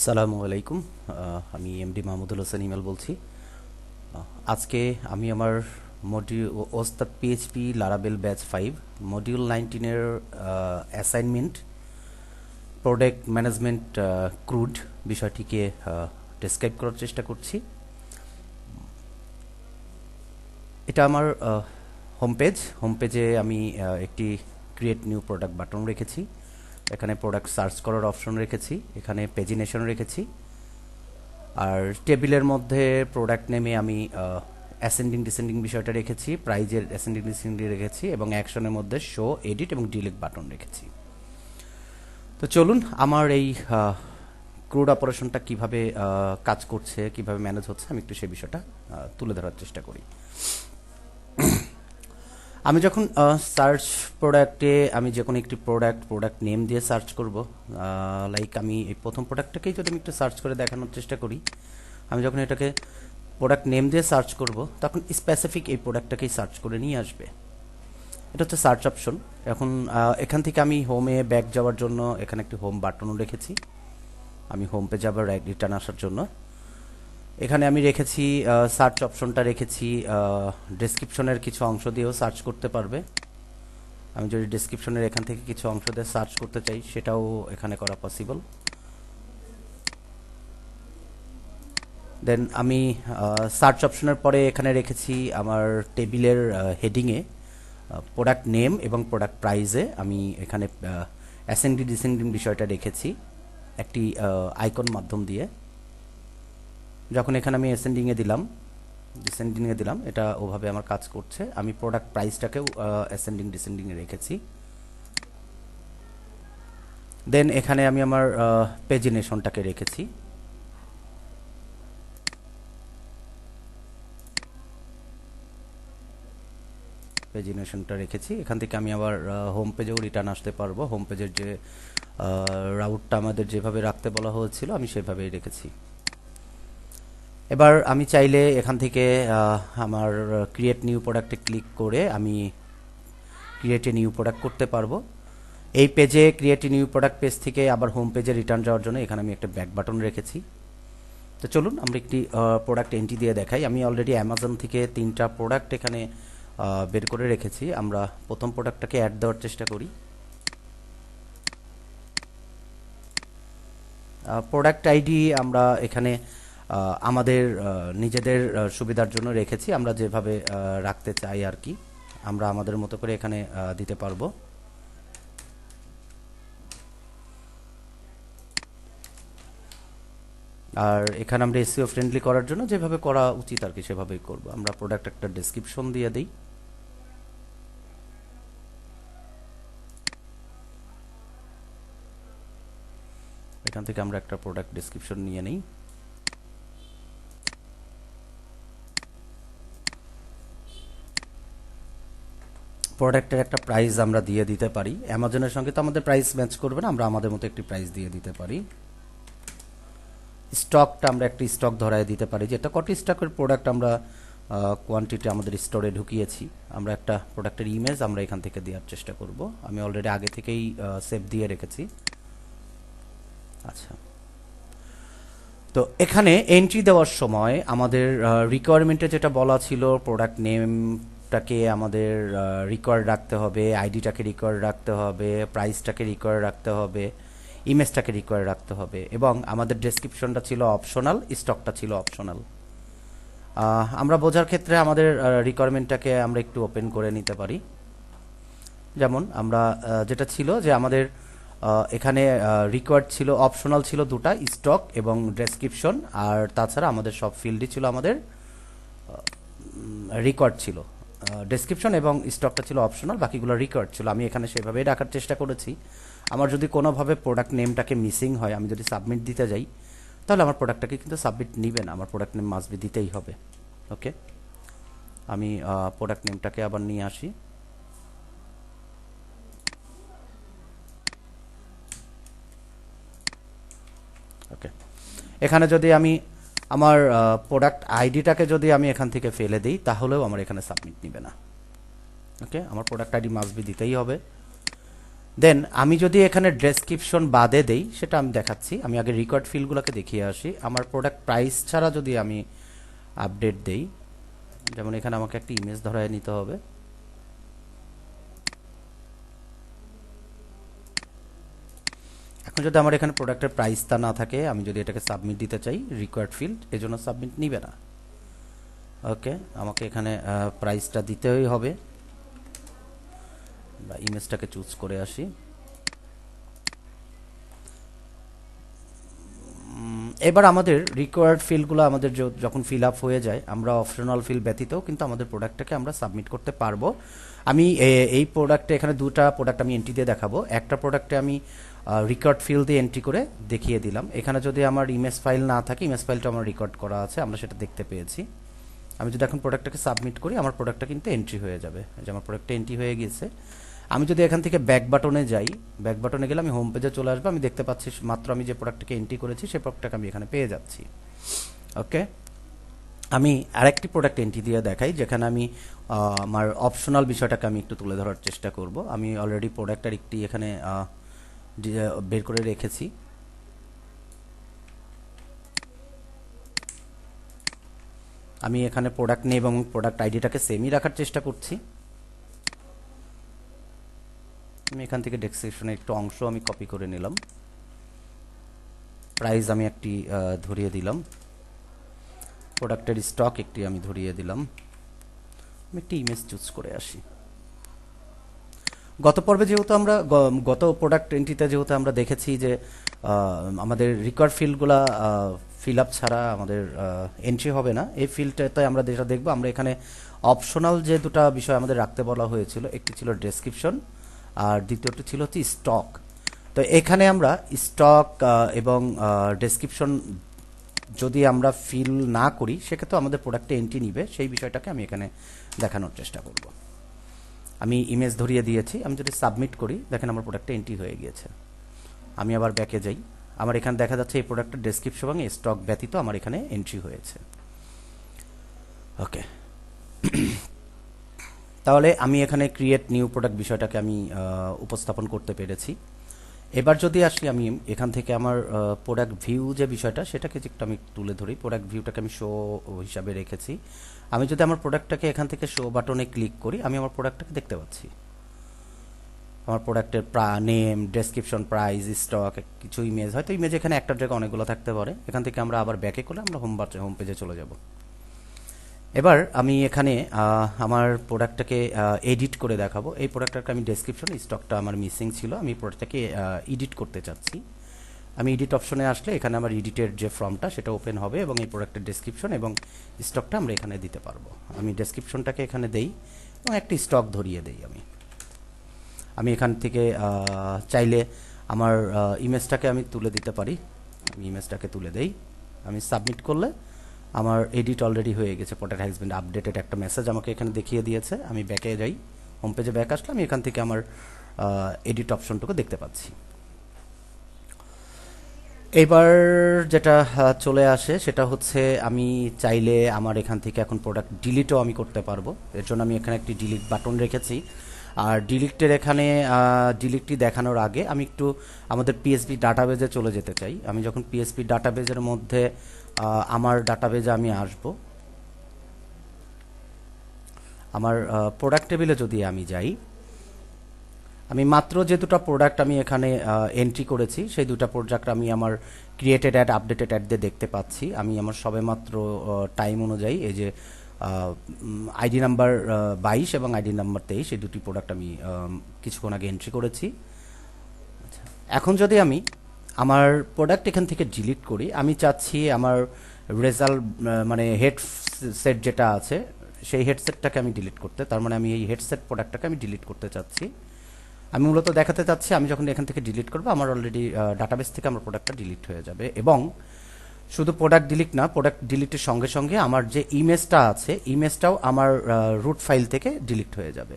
সালামু আলাইকুম। আমি এমডি মাহমুদুল হোসেন ইমেল বলছি। আজকে আমি আমার ওস্তাদ পিএইচপি লারাবেল ব্যাচ 5 মডিউল 19-এর অ্যাসাইনমেন্ট প্রোডাক্ট ম্যানেজমেন্ট ক্রুড বিষয়টিকে ডেসক্রাইব করার চেষ্টা করছি। এটা আমার হোম পেজে আমি একটি ক্রিয়েট নিউ প্রোডাক্ট বাটন রেখেছি। এখানে প্রোডাক্ট সার্চ করার অপশন রেখেছি, এখানে পেজিনেশন রেখেছি, আর টেবিলের মধ্যে প্রোডাক্ট নেমে আমি অ্যাসেন্ডিং ডিসেন্ডিং বিষয়টা রেখেছি, প্রাইজের অ্যাসেন্ডিং ডিসেন্ডিং রেখেছি এবং অ্যাকশনের মধ্যে শো, এডিট এবং ডিলিট বাটন রেখেছি। তো চলুন আমার এই ক্রুড অপারেশনটা কিভাবে কাজ করছে, কিভাবে ম্যানেজ হচ্ছে, আমি একটু সেই বিষয়টা তুলে ধরার চেষ্টা করি। আমি যখন সার্চ প্রোডাক্টে আমি যে কোনো একটি প্রোডাক্ট নেম দিয়ে সার্চ করব, লাইক আমি এই প্রথম প্রোডাক্টটাকেই যদি আমি একটু সার্চ করে দেখানোর চেষ্টা করি, আমি যখন এটাকে প্রোডাক্ট নেম দিয়ে সার্চ করব তখন স্পেসিফিক এই প্রোডাক্টটাকেই সার্চ করে নিয়ে আসবে। এটা হচ্ছে সার্চ অপশন। এখন এখান থেকে আমি হোমে ব্যাক যাওয়ার জন্য এখানে একটি হোম বাটনও রেখেছি। আমি হোম পেজে আবার রিটার্ন আসার জন্য এখানে আমি রেখেছি সার্চ অপশনটা রেখেছি। ডেসক্রিপশনের কিছু অংশ দিয়েও সার্চ করতে পারবে। আমি যদি ডেসক্রিপশনের এখান থেকে কিছু অংশ দিয়ে সার্চ করতে চাই সেটাও এখানে করা পসিবল। দেন আমি সার্চ অপশনের পরে এখানে রেখেছি আমার টেবিলের হেডিংয়ে প্রোডাক্ট নেম এবং প্রোডাক্ট প্রাইজে আমি এখানে অ্যাসেন্ডিং ডিসেন্ডিং বিষয়টা রেখেছি একটি আইকন মাধ্যম দিয়ে। যখন এখানে আমি অ্যাসেন্ডিংয়ে দিলাম, ডিসেন্ডিংয়ে দিলাম, এটা ওভাবে আমার কাজ করছে। আমি প্রোডাক্ট প্রাইসটাকেও অ্যাসেন্ডিং ডিসেন্ডিংয়ে রেখেছি। দেন এখানে আমি আমার পেজিনেশনটাকে রেখেছি। পেজিনেশনটা রেখেছি। এখান থেকে আমি আবার হোম পেজেও রিটার্ন আসতে পারবো। হোম পেজের যে রাউটটা আমাদের যেভাবে রাখতে বলা হয়েছিল আমি সেভাবেই রেখেছি। এবার আমি চাইলে এখান থেকে আমার ক্রিয়েট নিউ প্রোডাক্টে ক্লিক করে আমি ক্রিয়েট এ নিউ প্রোডাক্ট করতে পারবো। এই পেজে create a new product page থেকে আবার হোম পেজে রিটার্ন যাওয়ার জন্য এখানে আমি একটা ব্যাক বাটন রেখেছি। তো চলুন আমরা একটি প্রোডাক্ট এন্ট্রি দিয়ে দেখাই। আমি অলরেডি অ্যামাজন থেকে 3টা প্রোডাক্ট এখানে বের করে রেখেছি। আমরা প্রথম প্রোডাক্টটাকে অ্যাড দেওয়ার চেষ্টা করি। প্রোডাক্ট আইডি আমরা এখানে আমাদের নিজেদের সুবিধার জন্য রেখেছি, আমরা যেভাবে রাখতে চাই আর কি, আমরা আমাদের মতো করে এখানে দিতে পারবো। আর এখানে আমরা এসইও ফ্রেন্ডলি করার জন্য যেভাবে করা উচিত আর কি সেভাবেই করব। আমরা প্রোডাক্ট একটা ডেসক্রিপশন দিয়ে দিই। এখান থেকে আমরা একটা প্রোডাক্ট ডেসক্রিপশন নিয়ে নিই। প্রোডাক্টের একটা প্রাইস আমরা দিয়ে দিতে পারি। অ্যামাজনের সঙ্গে তো আমাদের প্রাইস ম্যাচ করবে না, আমরা আমাদের মতো একটি প্রাইস দিয়ে দিতে পারি। স্টকটা আমরা একটি স্টক ধরায় দিতে পারি, যেটা কটি স্টকের প্রোডাক্ট আমরা কোয়ান্টিটি আমাদের স্টোরে ঢুকিয়েছি। আমরা একটা প্রোডাক্টের ইমেজ আমরা এখান থেকে দেওয়ার চেষ্টা করব। আমি অলরেডি আগে থেকেই সেভ দিয়ে রেখেছি। আচ্ছা, তো এখানে এন্ট্রি দেওয়ার সময় আমাদের রিকোয়ারমেন্টে যেটা বলা ছিল প্রোডাক্ট নেমটাকে আমাদের রিকোয়ার্ড রাখতে হবে, আইডিটাকে রিকোয়ার্ড রাখতে হবে, প্রাইসটাকে রিকোয়ার্ড রাখতে হবে, ইমেজটাকে রিকোয়ার্ড রাখতে হবে এবং আমাদের ডেসক্রিপশনটা ছিল অপশনাল, স্টকটা ছিল অপশনাল। আমরা বোঝার ক্ষেত্রে আমাদের রিকোয়ারমেন্টটাকে আমরা একটু ওপেন করে নিতে পারি। যেমন আমরা যেটা ছিল যে আমাদের এখানে রিকোয়ার্ড ছিল, অপশনাল ছিল দুটা, স্টক এবং ডেসক্রিপশন, আর তাছাড়া আমাদের সব ফিল্ডই ছিল আমাদের রিকোয়ার্ড ছিল। ডেসক্রিপশন এবং স্টকটা ছিল অপশনাল, বাকিগুলো রিকোয়ার্ড ছিল। আমি এখানে সেভাবেই রাখার চেষ্টা করেছি। আমার যদি কোনোভাবে প্রোডাক্ট নেমটাকে মিসিং হয়, আমি যদি সাবমিট দিতে যাই, তাহলে আমার প্রোডাক্টটাকে কিন্তু সাবমিট নেবে না, আমার প্রোডাক্ট নেম মাস্ট বি দিতেই হবে। ওকে, আমি প্রোডাক্ট নেমটাকে আবার নিয়ে আসি। ওকে, এখানে যদি আমি আমার প্রোডাক্ট আইডিটাকে যদি আমি এখান থেকে ফেলে দিই তাহলেও আমার এখানে সাবমিট নেবে না। ওকে, আমার প্রোডাক্ট আইডি মাস্ট বি দিতেই হবে। দেন আমি যদি এখানে ডেসক্রিপশন বাদে দেই, সেটা আমি দেখাচ্ছি। আমি আগে রিকোয়ার্ড ফিল্ডগুলোকে দেখিয়ে আসি। আমার প্রোডাক্ট প্রাইস ছাড়া যদি আমি আপডেট দেই, যেমন এখানে আমাকে একটা ইমেজ ধরায় নিতে হবে। এখন যদি আমার এখানে প্রোডাক্টের প্রাইসটা না থাকে, আমি যদি এটাকে সাবমিট দিতে চাই, রিকোয়ার্ড ফিল্ড এজন্য সাবমিট নিবে না। ওকে, আমাকে এখানে প্রাইসটা দিতেই হবে, বা ইমেজটাকে চুজ করে আসি। এবার আমাদের রিকোয়ার্ড ফিল্ডগুলো আমাদের যখন ফিল আপ হয়ে যায়, আমরা অপশনাল ফিল্ড ব্যতীতও কিন্তু আমাদের প্রোডাক্টটাকে আমরা সাবমিট করতে পারবো। আমি এই প্রোডাক্টে এখানে দুটা প্রোডাক্ট আমি এন্ট্রি দিয়ে দেখাবো। একটা প্রোডাক্টে আমি রেকর্ড ফিল্ড দিয়ে এন্ট্রি করে দেখিয়ে দিলাম। এখানে যদি আমার ইমেজ ফাইল না থাকে, ইমেজ ফাইলটা আমার রেকর্ড করা আছে, আমরা সেটা দেখতে পেয়েছি। আমি যদি এখন প্রোডাক্টটাকে সাবমিট করি, আমার প্রোডাক্টটা কিন্তু এন্ট্রি হয়ে যাবে। যে আমার প্রোডাক্টটা এন্ট্রি হয়ে গিয়েছে। আমি যদি এখান থেকে ব্যাক বাটনে যাই, ব্যাক বাটনে গেলে আমি হোম পেজে চলে আসবো। আমি দেখতে পাচ্ছি মাত্র আমি যে প্রোডাক্টটাকে এন্ট্রি করেছি সেই প্রোডাক্টটাকে আমি এখানে পেয়ে যাচ্ছি। ওকে, আমি আরেকটি প্রোডাক্ট এন্ট্রি দিয়ে দেখাই, যেখানে আমি আমার অপশনাল বিষয়টাকে আমি একটু তুলে ধরার চেষ্টা করব। আমি অলরেডি প্রোডাক্টের একটি এখানে বের করে রেখেছি। আমি এখানে প্রোডাক্ট নেম এবং প্রোডাক্ট আইডিটাকে সেমই রাখার চেষ্টা করছি। আমি এখান থেকে ডেসক্রিপশনের একটু অংশ আমি কপি করে নিলাম। প্রাইস আমি একটি ধরিয়ে দিলাম। প্রোডাক্টের স্টক একটি আমি ধরিয়ে দিলাম। আমি একটি ইমেজ চুজ করে আসি। গত পর্বে যেহেতু আমরা গত প্রোডাক্ট এন্ট্রিতে যেহেতু আমরা দেখেছি যে আমাদের রিকোয়ার্ড ফিল্ডগুলা ফিল আপ ছাড়া আমাদের এন্ট্রি হবে না। এই ফিল্ডটাতে আমরা যেটা দেখবো, আমরা এখানে অপশনাল যে দুটা বিষয় আমাদের রাখতে বলা হয়েছিল, একটি ছিল ডেসক্রিপশন আর দ্বিতীয়টি ছিল হচ্ছে স্টক। তো এখানে আমরা স্টক এবং ডেসক্রিপশন যদি আমরা ফিল না করি, সেক্ষেত্রে আমাদের প্রোডাক্টে এন্ট্রি নিবে, সেই বিষয়টাকে আমি এখানে দেখানোর চেষ্টা করব। আমি ইমেজ ধরিয়ে দিয়েছি। আমি যদি সাবমিট করি, দেখেন আমার প্রোডাক্টটা এন্ট্রি হয়ে গিয়েছে। আমি আবার ব্যাকে যাই, আমার এখানে দেখা যাচ্ছে এই প্রোডাক্টের ডেসক্রিপশন এবং স্টক ব্যতীত আমার এখানে এন্ট্রি হয়েছে। ওকে, তাহলে আমি এখানে ক্রিয়েট নিউ প্রোডাক্ট বিষয়টাকে আমি উপস্থাপন করতে পেরেছি। এবার যদি আসি, আমি এখান থেকে আমার প্রোডাক্ট ভিউ যে বিষয়টা, সেটাকে একটু আমি তুলে ধরি। প্রোডাক্ট ভিউটাকে আমি শো হিসাবে রেখেছি। আমি যদি আমার প্রোডাক্টটাকে এখান থেকে শো বাটনে ক্লিক করি, আমি আমার প্রোডাক্টটাকে দেখতে পাচ্ছি। আমার প্রোডাক্টের নেম, ডেসক্রিপশন, প্রাইস, স্টক, কিছু ইমেজ, হয়তো ইমেজ এখানে একটার জায়গায় অনেকগুলো থাকতে পারে। এখান থেকে আমরা আবার ব্যাকে করলে আমরা হোম পেজে চলে যাব। এবার আমি এখানে আমার প্রোডাক্টটাকে এডিট করে দেখাবো। এই প্রোডাক্টটাকে আমি ডেসক্রিপশন, স্টকটা আমার মিসিং ছিল, আমি প্রোডাক্টটাকে এডিট করতে চাচ্ছি। আমি এডিট অপশনে আসলে এখানে আমার এডিটের যে ফর্মটা সেটা ওপেন হবে এবং এই প্রোডাক্টের ডেসক্রিপশন এবং স্টকটা আমরা এখানে দিতে পারবো। আমি ডেসক্রিপশনটাকে এখানে দেই এবং একটি স্টক ধরিয়ে দেই। আমি এখান থেকে চাইলে আমার ইমেজটাকে আমি তুলে দিতে পারি। আমি ইমেজটাকে তুলে দেই। আমি সাবমিট করলে আমার এডিট অলরেডি হয়ে গেছে। প্রোডাক্ট হ্যাজ বিন আপডেটেড একটা মেসেজ আমাকে এখানে দেখিয়ে দিয়েছে। আমি ব্যাকে যাই, হোম পেজে ব্যাক আসলে আমি এখান থেকে আমার এডিট অপশনটুকু দেখতে পাচ্ছি। এবার যেটা চলে আসে সেটা হচ্ছে, আমি চাইলে আমার এখান থেকে এখন প্রোডাক্ট ডিলিটও আমি করতে পারবো। এর জন্য আমি এখানে একটি ডিলিট বাটন রেখেছি। আর ডিলিটের এখানে ডিলিটটি দেখানোর আগে আমি একটু আমাদের পিএসপি ডাটাবেজে চলে যেতে চাই। আমি যখন পিএসপি ডাটাবেজের মধ্যে আমার ডাটাবেজে আমি আসব, আমার প্রোডাক্ট টেবিলে যদি আমি যাই, আমি মাত্র যে দুটো প্রোডাক্ট আমি এখানে এন্ট্রি করেছি, সেই দুটো প্রোডাক্ট আমি আমার ক্রিয়েটেড অ্যাড, আপডেটেড অ্যাড দিয়ে দেখতে পাচ্ছি। আমি আমার সবে মাত্র টাইম অনুযায়ী এই যে আইডি নাম্বার 22 এবং আইডি নাম্বার 23, এই দুটি প্রোডাক্ট আমি কিছুক্ষণ আগে এন্ট্রি করেছি। এখন যদি আমি আমার প্রোডাক্ট এখান থেকে ডিলিট করি, আমি চাচ্ছি আমার রেজাল্ট মানে হেডসেট যেটা আছে সেই হেডসেটটাকে আমি ডিলিট করতে। তার মানে আমি এই হেডসেট প্রোডাক্টটাকে আমি ডিলিট করতে চাচ্ছি। আমি মূলত দেখাতে চাচ্ছি আমি যখন এখান থেকে ডিলিট করবো, আমার অলরেডি ডাটাবেস থেকে আমার প্রোডাক্টটা ডিলিট হয়ে যাবে। এবং শুধু প্রোডাক্ট ডিলিট না, প্রোডাক্ট ডিলিটের সঙ্গে সঙ্গে আমার যে ইমেজটা আছে, ইমেজটাও আমার রুট ফাইল থেকে ডিলিট হয়ে যাবে।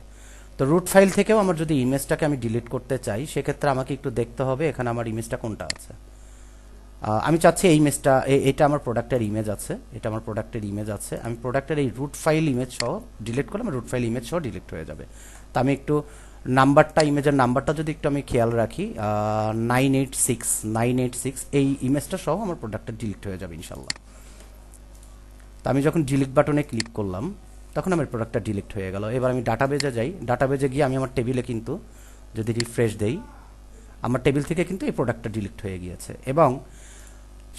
তো রুট ফাইল থেকেও আমার যদি ইমেজটাকে আমি ডিলিট করতে চাই, সেক্ষেত্রে আমাকে একটু দেখতে হবে এখানে আমার ইমেজটা কোনটা আছে। আমি চাচ্ছি এই ইমেজটা, এটা আমার প্রোডাক্টের ইমেজ আছে, এটা আমার প্রোডাক্টের ইমেজ আছে। আমি প্রোডাক্টের এই রুট ফাইল ইমেজ সহ ডিলিট করলে আমার রুট ফাইল ইমেজ সহ ডিলিট হয়ে যাবে। তো আমি একটু নাম্বারটা, ইমেজের নাম্বারটা যদি একটু আমি খেয়াল রাখি, 986 এই ইমেজটা সহ আমার প্রোডাক্টটা ডিলিট হয়ে যাবে ইনশাল্লাহ। তো আমি যখন ডিলিট বাটনে ক্লিক করলাম তখন আমার প্রোডাক্টটা ডিলিট হয়ে গেল। এবার আমি ডাটাবেজে যাই, ডাটাবেজে গিয়ে আমি আমার টেবিলে কিন্তু যদি রিফ্রেশ দেই, আমার টেবিল থেকে কিন্তু এই প্রোডাক্টটা ডিলিট হয়ে গিয়েছে। এবং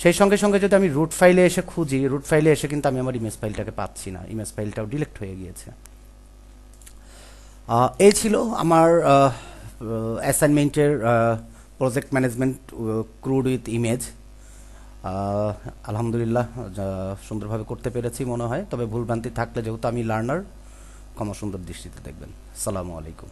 সেই সঙ্গে সঙ্গে যদি আমি রুট ফাইলে এসে খুঁজি, রুট ফাইলে এসে কিন্তু আমি আমার ইমেজ ফাইলটাকে পাচ্ছি না, ইমেজ ফাইলটাও ডিলিট হয়ে গিয়েছে। এই ছিল আমার অ্যাসাইনমেন্টের project management crude with image. আলহামদুলিল্লাহ সুন্দরভাবে করতে পেরেছি মনে হয়। তবে ভুলভ্রান্তি থাকলে, যেহেতু আমি লার্নার, ক্ষমা সুন্দর দৃষ্টিতে দেখবেন। আসসালামু আলাইকুম।